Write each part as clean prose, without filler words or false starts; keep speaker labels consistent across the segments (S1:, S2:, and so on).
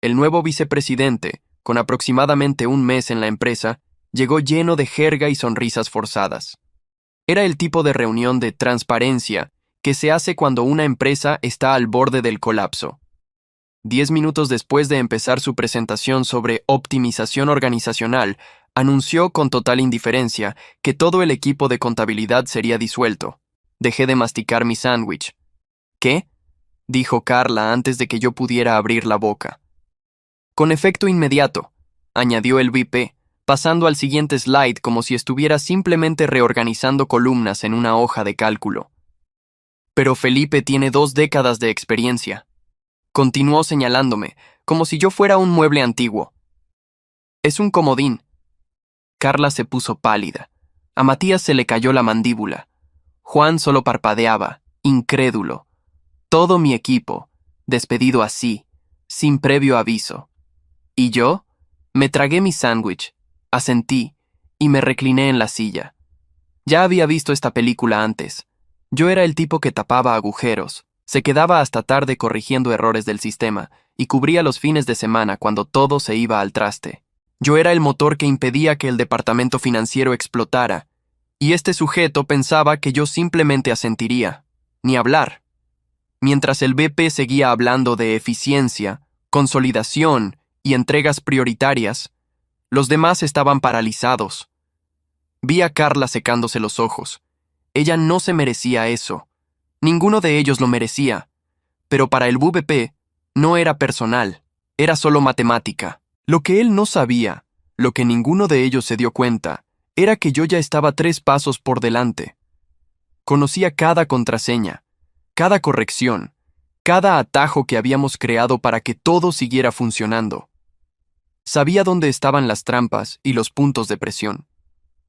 S1: El nuevo vicepresidente, con aproximadamente un mes en la empresa, llegó lleno de jerga y sonrisas forzadas. Era el tipo de reunión de transparencia que se hace cuando una empresa está al borde del colapso. 10 minutos después de empezar su presentación sobre optimización organizacional, anunció con total indiferencia que todo el equipo de contabilidad sería disuelto. Dejé de masticar mi sándwich. ¿Qué?, dijo Carla antes de que yo pudiera abrir la boca. Con efecto inmediato, añadió el VP, pasando al siguiente slide como si estuviera simplemente reorganizando columnas en una hoja de cálculo. Pero Felipe tiene 2 décadas de experiencia. Continuó señalándome, como si yo fuera un mueble antiguo. Es un comodín. Carla se puso pálida. A Matías se le cayó la mandíbula. Juan solo parpadeaba, incrédulo. Todo mi equipo, despedido así, sin previo aviso. ¿Y yo? Me tragué mi sándwich, asentí, y me recliné en la silla. Ya había visto esta película antes. Yo era el tipo que tapaba agujeros, se quedaba hasta tarde corrigiendo errores del sistema y cubría los fines de semana cuando todo se iba al traste. Yo era el motor que impedía que el departamento financiero explotara, y este sujeto pensaba que yo simplemente asentiría, ni hablar. Mientras el VP seguía hablando de eficiencia, consolidación y entregas prioritarias, los demás estaban paralizados. Vi a Carla secándose los ojos. Ella no se merecía eso. Ninguno de ellos lo merecía. Pero para el VP no era personal, era solo matemática. Lo que él no sabía, lo que ninguno de ellos se dio cuenta, era que yo ya estaba 3 pasos por delante. Conocía cada contraseña, cada corrección, cada atajo que habíamos creado para que todo siguiera funcionando. Sabía dónde estaban las trampas y los puntos de presión.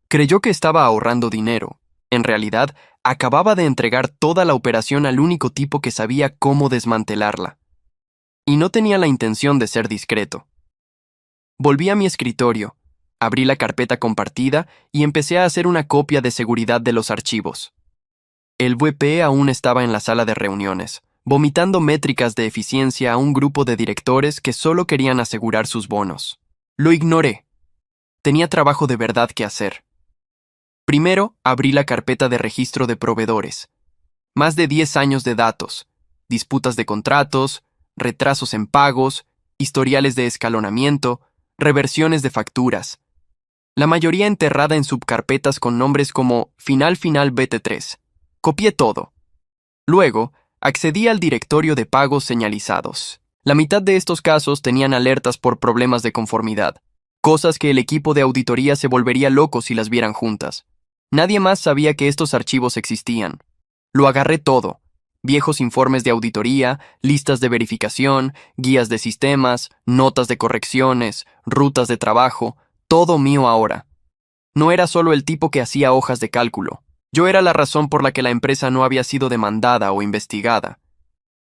S1: Creyó que estaba ahorrando dinero. En realidad, acababa de entregar toda la operación al único tipo que sabía cómo desmantelarla. Y no tenía la intención de ser discreto. Volví a mi escritorio, abrí la carpeta compartida y empecé a hacer una copia de seguridad de los archivos. El VP aún estaba en la sala de reuniones, vomitando métricas de eficiencia a un grupo de directores que solo querían asegurar sus bonos. Lo ignoré. Tenía trabajo de verdad que hacer. Primero, abrí la carpeta de registro de proveedores. Más de 10 años de datos, disputas de contratos, retrasos en pagos, historiales de escalonamiento, reversiones de facturas. La mayoría enterrada en subcarpetas con nombres como Final BT3. Copié todo. Luego, accedí al directorio de pagos señalizados. La mitad de estos casos tenían alertas por problemas de conformidad, cosas que el equipo de auditoría se volvería loco si las vieran juntas. Nadie más sabía que estos archivos existían. Lo agarré todo. Viejos informes de auditoría, listas de verificación, guías de sistemas, notas de correcciones, rutas de trabajo, todo mío ahora. No era solo el tipo que hacía hojas de cálculo. Yo era la razón por la que la empresa no había sido demandada o investigada.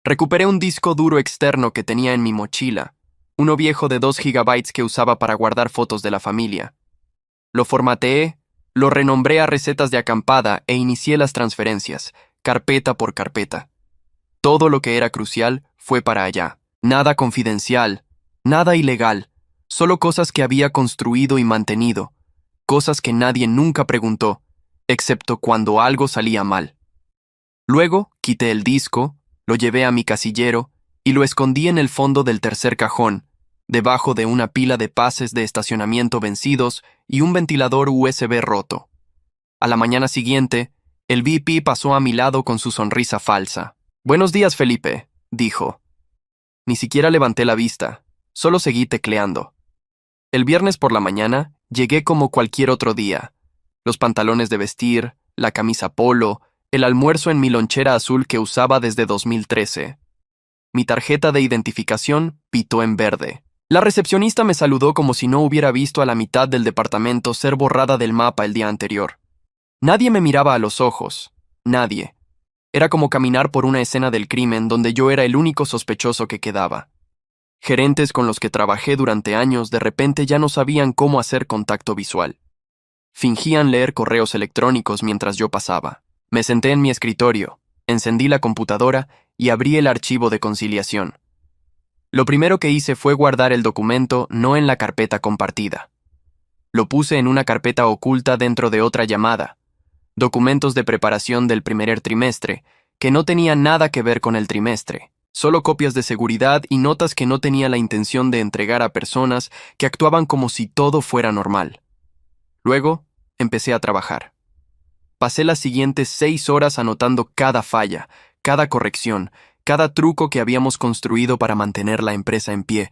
S1: Recuperé un disco duro externo que tenía en mi mochila, uno viejo de 2 gigabytes que usaba para guardar fotos de la familia. Lo formateé, lo renombré a recetas de acampada e inicié las transferencias, carpeta por carpeta. Todo lo que era crucial fue para allá. Nada confidencial, nada ilegal, solo cosas que había construido y mantenido, cosas que nadie nunca preguntó, excepto cuando algo salía mal. Luego, quité el disco, lo llevé a mi casillero y lo escondí en el fondo del tercer cajón, debajo de una pila de pases de estacionamiento vencidos y un ventilador USB roto. A la mañana siguiente, el VP pasó a mi lado con su sonrisa falsa. «Buenos días, Felipe», dijo. Ni siquiera levanté la vista, solo seguí tecleando. El viernes por la mañana, llegué como cualquier otro día. Los pantalones de vestir, la camisa polo, el almuerzo en mi lonchera azul que usaba desde 2013. Mi tarjeta de identificación pitó en verde. La recepcionista me saludó como si no hubiera visto a la mitad del departamento ser borrada del mapa el día anterior. Nadie me miraba a los ojos. Nadie. Era como caminar por una escena del crimen donde yo era el único sospechoso que quedaba. Gerentes con los que trabajé durante años de repente ya no sabían cómo hacer contacto visual. Fingían leer correos electrónicos mientras yo pasaba. Me senté en mi escritorio, encendí la computadora y abrí el archivo de conciliación. Lo primero que hice fue guardar el documento no en la carpeta compartida. Lo puse en una carpeta oculta dentro de otra llamada, documentos de preparación del primer trimestre, que no tenían nada que ver con el trimestre, solo copias de seguridad y notas que no tenía la intención de entregar a personas que actuaban como si todo fuera normal. Luego, empecé a trabajar. Pasé las siguientes 6 horas anotando cada falla, cada corrección, cada truco que habíamos construido para mantener la empresa en pie,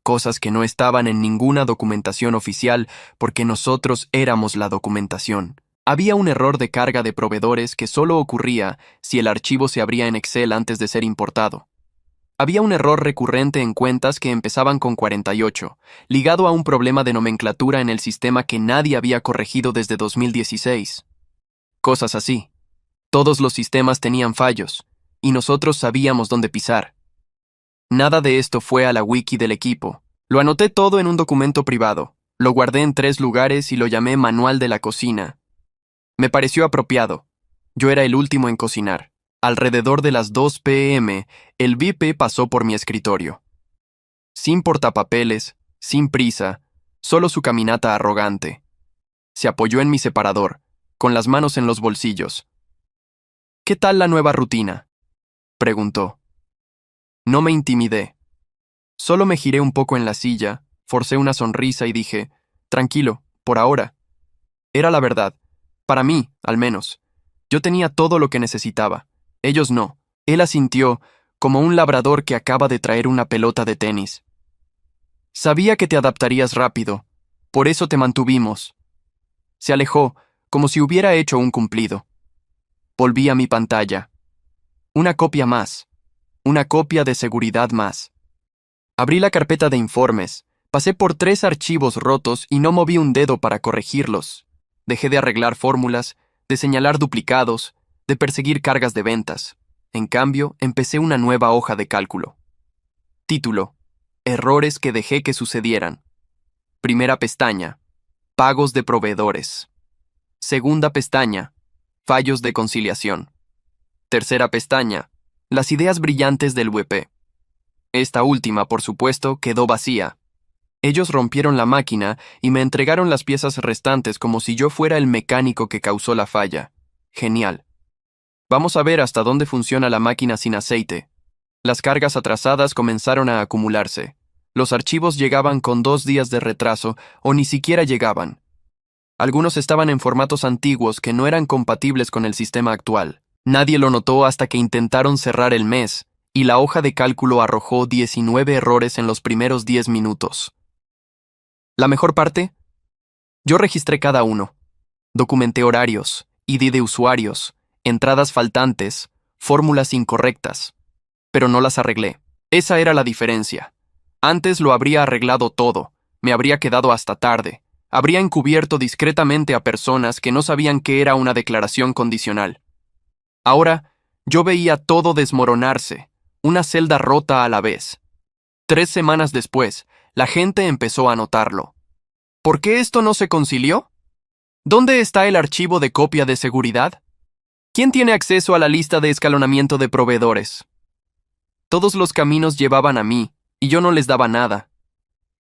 S1: cosas que no estaban en ninguna documentación oficial porque nosotros éramos la documentación. Había un error de carga de proveedores que solo ocurría si el archivo se abría en Excel antes de ser importado. Había un error recurrente en cuentas que empezaban con 48, ligado a un problema de nomenclatura en el sistema que nadie había corregido desde 2016. Cosas así. Todos los sistemas tenían fallos, y nosotros sabíamos dónde pisar. Nada de esto fue a la wiki del equipo. Lo anoté todo en un documento privado, lo guardé en 3 lugares y lo llamé Manual de la Cocina. Me pareció apropiado. Yo era el último en cocinar. Alrededor de las 2 p.m., el VIP pasó por mi escritorio. Sin portapapeles, sin prisa, solo su caminata arrogante. Se apoyó en mi separador, con las manos en los bolsillos. «¿Qué tal la nueva rutina?», preguntó. No me intimidé. Solo me giré un poco en la silla, forcé una sonrisa y dije, «Tranquilo, por ahora». Era la verdad. Para mí, al menos. Yo tenía todo lo que necesitaba. Ellos no. Él asintió, como un labrador que acaba de traer una pelota de tenis. «Sabía que te adaptarías rápido. Por eso te mantuvimos». Se alejó, como si hubiera hecho un cumplido. Volví a mi pantalla. Una copia más. Una copia de seguridad más. Abrí la carpeta de informes, pasé por 3 archivos rotos y no moví un dedo para corregirlos. Dejé de arreglar fórmulas, de señalar duplicados, de perseguir cargas de ventas. En cambio, empecé una nueva hoja de cálculo. Título: Errores que dejé que sucedieran. Primera pestaña: Pagos de proveedores. Segunda pestaña: Fallos de conciliación. Tercera pestaña: Las ideas brillantes del WP. Esta última, por supuesto, quedó vacía. Ellos rompieron la máquina y me entregaron las piezas restantes como si yo fuera el mecánico que causó la falla. Genial. Vamos a ver hasta dónde funciona la máquina sin aceite. Las cargas atrasadas comenzaron a acumularse. Los archivos llegaban con 2 días de retraso o ni siquiera llegaban. Algunos estaban en formatos antiguos que no eran compatibles con el sistema actual. Nadie lo notó hasta que intentaron cerrar el mes, y la hoja de cálculo arrojó 19 errores en los primeros 10 minutos. ¿La mejor parte? Yo registré cada uno. Documenté horarios, ID de usuarios, entradas faltantes, fórmulas incorrectas. Pero no las arreglé. Esa era la diferencia. Antes lo habría arreglado todo, me habría quedado hasta tarde, habría encubierto discretamente a personas que no sabían qué era una declaración condicional. Ahora, yo veía todo desmoronarse, una celda rota a la vez. 3 semanas después, la gente empezó a notarlo. ¿Por qué esto no se concilió? ¿Dónde está el archivo de copia de seguridad? ¿Quién tiene acceso a la lista de escalonamiento de proveedores? Todos los caminos llevaban a mí, y yo no les daba nada.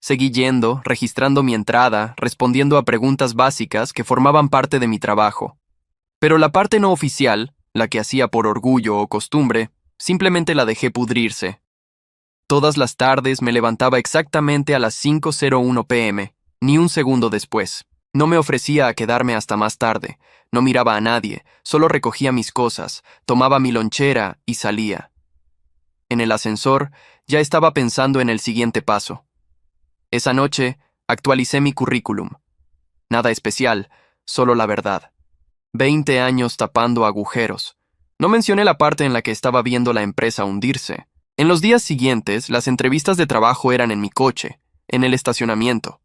S1: Seguí yendo, registrando mi entrada, respondiendo a preguntas básicas que formaban parte de mi trabajo. Pero la parte no oficial, la que hacía por orgullo o costumbre, simplemente la dejé pudrirse. Todas las tardes me levantaba exactamente a las 5:01 p.m., ni un segundo después. No me ofrecía a quedarme hasta más tarde, no miraba a nadie, solo recogía mis cosas, tomaba mi lonchera y salía. En el ascensor, ya estaba pensando en el siguiente paso. Esa noche, actualicé mi currículum. Nada especial, solo la verdad. 20 años tapando agujeros. No mencioné la parte en la que estaba viendo la empresa hundirse. En los días siguientes, las entrevistas de trabajo eran en mi coche, en el estacionamiento.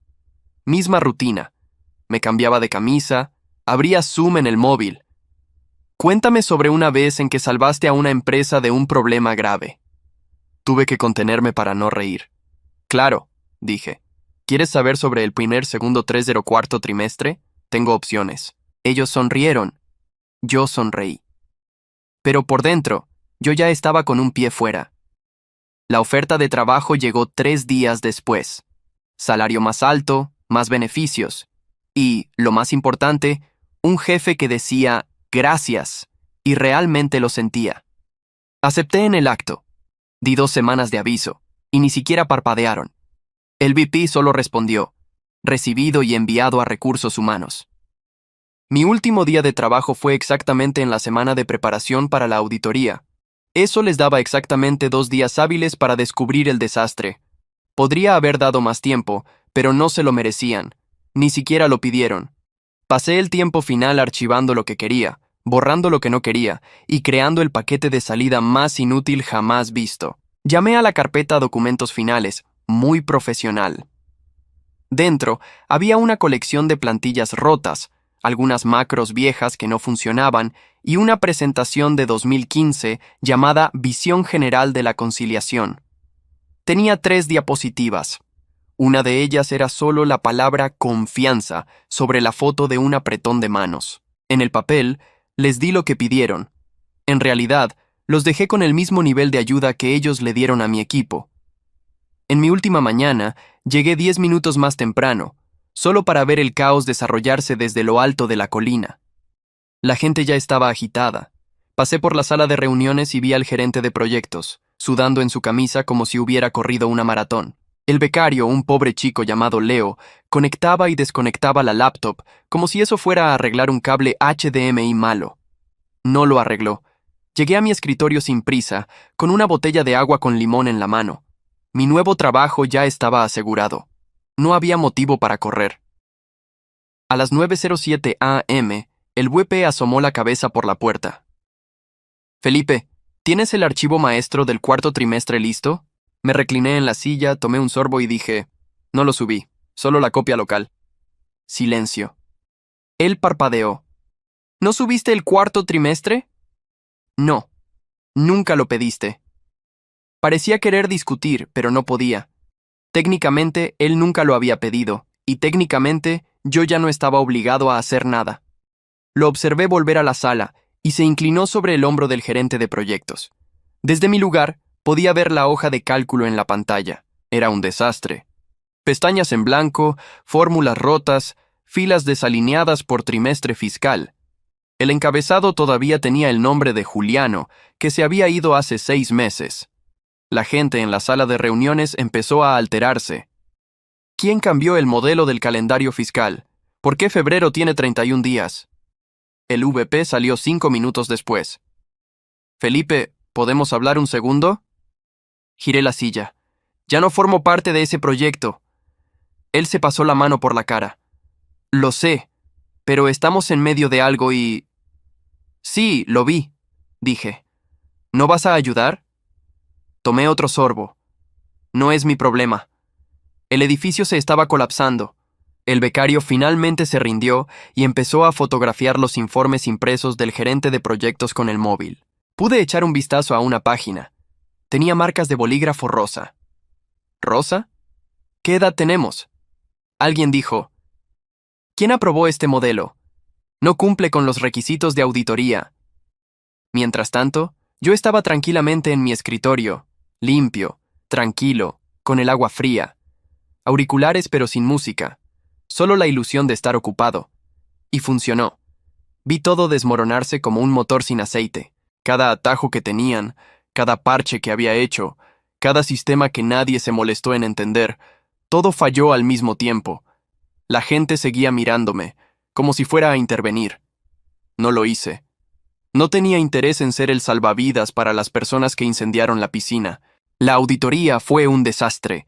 S1: Misma rutina. Me cambiaba de camisa, abría Zoom en el móvil. Cuéntame sobre una vez en que salvaste a una empresa de un problema grave. Tuve que contenerme para no reír. Claro, dije. ¿Quieres saber sobre el primer, segundo, 3 del cuarto trimestre? Tengo opciones. Ellos sonrieron. Yo sonreí. Pero por dentro, yo ya estaba con un pie fuera. La oferta de trabajo llegó 3 días después. Salario más alto, más beneficios. Y, lo más importante, un jefe que decía gracias, y realmente lo sentía. Acepté en el acto. Di 2 semanas de aviso, y ni siquiera parpadearon. El VP solo respondió, recibido y enviado a recursos humanos. Mi último día de trabajo fue exactamente en la semana de preparación para la auditoría. Eso les daba exactamente 2 días hábiles para descubrir el desastre. Podría haber dado más tiempo, pero no se lo merecían. Ni siquiera lo pidieron. Pasé el tiempo final archivando lo que quería, borrando lo que no quería, y creando el paquete de salida más inútil jamás visto. Llamé a la carpeta Documentos Finales, muy profesional. Dentro había una colección de plantillas rotas, algunas macros viejas que no funcionaban y una presentación de 2015 llamada Visión General de la Conciliación. Tenía 3 diapositivas. Una de ellas era solo la palabra confianza sobre la foto de un apretón de manos. En el papel, les di lo que pidieron. En realidad, los dejé con el mismo nivel de ayuda que ellos le dieron a mi equipo. En mi última mañana, llegué 10 minutos más temprano, solo para ver el caos desarrollarse desde lo alto de la colina. La gente ya estaba agitada. Pasé por la sala de reuniones y vi al gerente de proyectos, sudando en su camisa como si hubiera corrido una maratón. El becario, un pobre chico llamado Leo, conectaba y desconectaba la laptop como si eso fuera a arreglar un cable HDMI malo. No lo arregló. Llegué a mi escritorio sin prisa, con una botella de agua con limón en la mano. Mi nuevo trabajo ya estaba asegurado. No había motivo para correr. A las 9:07 a.m., el VP asomó la cabeza por la puerta. Felipe, ¿tienes el archivo maestro del cuarto trimestre listo? Me recliné en la silla, tomé un sorbo y dije, no lo subí, solo la copia local. Silencio. Él parpadeó. ¿No subiste el cuarto trimestre? No, nunca lo pediste. Parecía querer discutir, pero no podía. Técnicamente, él nunca lo había pedido, y técnicamente, yo ya no estaba obligado a hacer nada. Lo observé volver a la sala, y se inclinó sobre el hombro del gerente de proyectos. Desde mi lugar, podía ver la hoja de cálculo en la pantalla. Era un desastre. Pestañas en blanco, fórmulas rotas, filas desalineadas por trimestre fiscal. El encabezado todavía tenía el nombre de Juliano, que se había ido hace 6 meses. La gente en la sala de reuniones empezó a alterarse. ¿Quién cambió el modelo del calendario fiscal? ¿Por qué febrero tiene 31 días? El VP salió 5 minutos después. Felipe, ¿podemos hablar un segundo? Giré la silla. Ya no formo parte de ese proyecto. Él se pasó la mano por la cara. Lo sé, pero estamos en medio de algo y... Sí, lo vi, dije. ¿No vas a ayudar? Tomé otro sorbo. No es mi problema. El edificio se estaba colapsando. El becario finalmente se rindió y empezó a fotografiar los informes impresos del gerente de proyectos con el móvil. Pude echar un vistazo a una página. Tenía marcas de bolígrafo rosa. ¿Rosa? ¿Qué edad tenemos? Alguien dijo, ¿quién aprobó este modelo? No cumple con los requisitos de auditoría. Mientras tanto, yo estaba tranquilamente en mi escritorio, limpio, tranquilo, con el agua fría. Auriculares pero sin música. Solo la ilusión de estar ocupado. Y funcionó. Vi todo desmoronarse como un motor sin aceite. Cada atajo que tenían, cada parche que había hecho, cada sistema que nadie se molestó en entender, todo falló al mismo tiempo. La gente seguía mirándome, como si fuera a intervenir. No lo hice. No tenía interés en ser el salvavidas para las personas que incendiaron la piscina. La auditoría fue un desastre.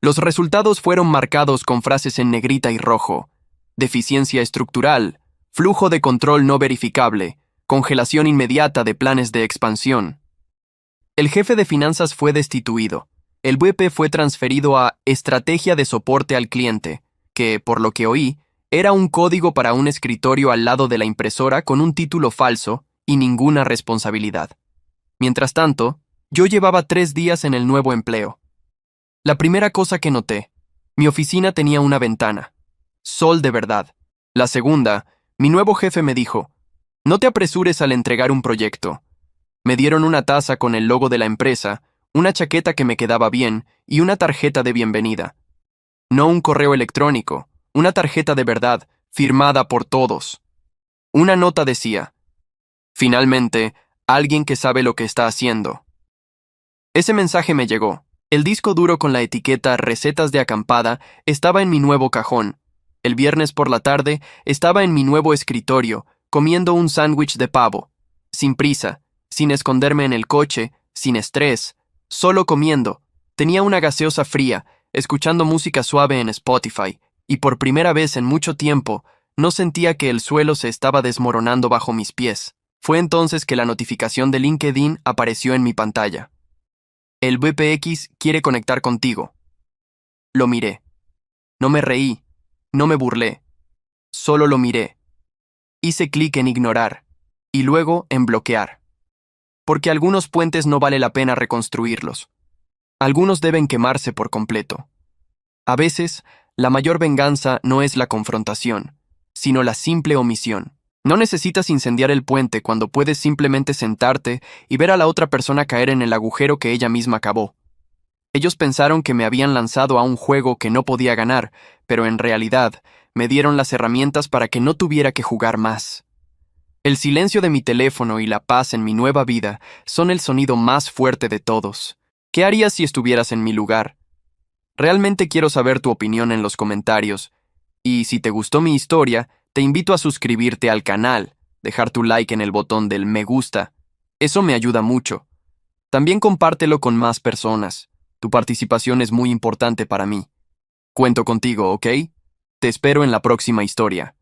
S1: Los resultados fueron marcados con frases en negrita y rojo. Deficiencia estructural, flujo de control no verificable, congelación inmediata de planes de expansión. El jefe de finanzas fue destituido. El VP fue transferido a Estrategia de Soporte al Cliente, que, por lo que oí, era un código para un escritorio al lado de la impresora con un título falso y ninguna responsabilidad. Mientras tanto, yo llevaba 3 días en el nuevo empleo. La primera cosa que noté, mi oficina tenía una ventana. Sol de verdad. La segunda, mi nuevo jefe me dijo, no te apresures al entregar un proyecto. Me dieron una taza con el logo de la empresa, una chaqueta que me quedaba bien y una tarjeta de bienvenida. No un correo electrónico, una tarjeta de verdad, firmada por todos. Una nota decía: finalmente, alguien que sabe lo que está haciendo. Ese mensaje me llegó. El disco duro con la etiqueta Recetas de acampada estaba en mi nuevo cajón. El viernes por la tarde estaba en mi nuevo escritorio, comiendo un sándwich de pavo. Sin prisa, sin esconderme en el coche, sin estrés, solo comiendo. Tenía una gaseosa fría, escuchando música suave en Spotify, y por primera vez en mucho tiempo, no sentía que el suelo se estaba desmoronando bajo mis pies. Fue entonces que la notificación de LinkedIn apareció en mi pantalla. El VPX quiere conectar contigo. Lo miré. No me reí, no me burlé. Solo lo miré. Hice clic en ignorar, y luego en bloquear. Porque algunos puentes no vale la pena reconstruirlos. Algunos deben quemarse por completo. A veces, la mayor venganza no es la confrontación, sino la simple omisión. No necesitas incendiar el puente cuando puedes simplemente sentarte y ver a la otra persona caer en el agujero que ella misma cavó. Ellos pensaron que me habían lanzado a un juego que no podía ganar, pero en realidad me dieron las herramientas para que no tuviera que jugar más. El silencio de mi teléfono y la paz en mi nueva vida son el sonido más fuerte de todos. ¿Qué harías si estuvieras en mi lugar? Realmente quiero saber tu opinión en los comentarios. Y si te gustó mi historia, te invito a suscribirte al canal, dejar tu like en el botón del me gusta. Eso me ayuda mucho. También compártelo con más personas. Tu participación es muy importante para mí. Cuento contigo, ¿ok? Te espero en la próxima historia.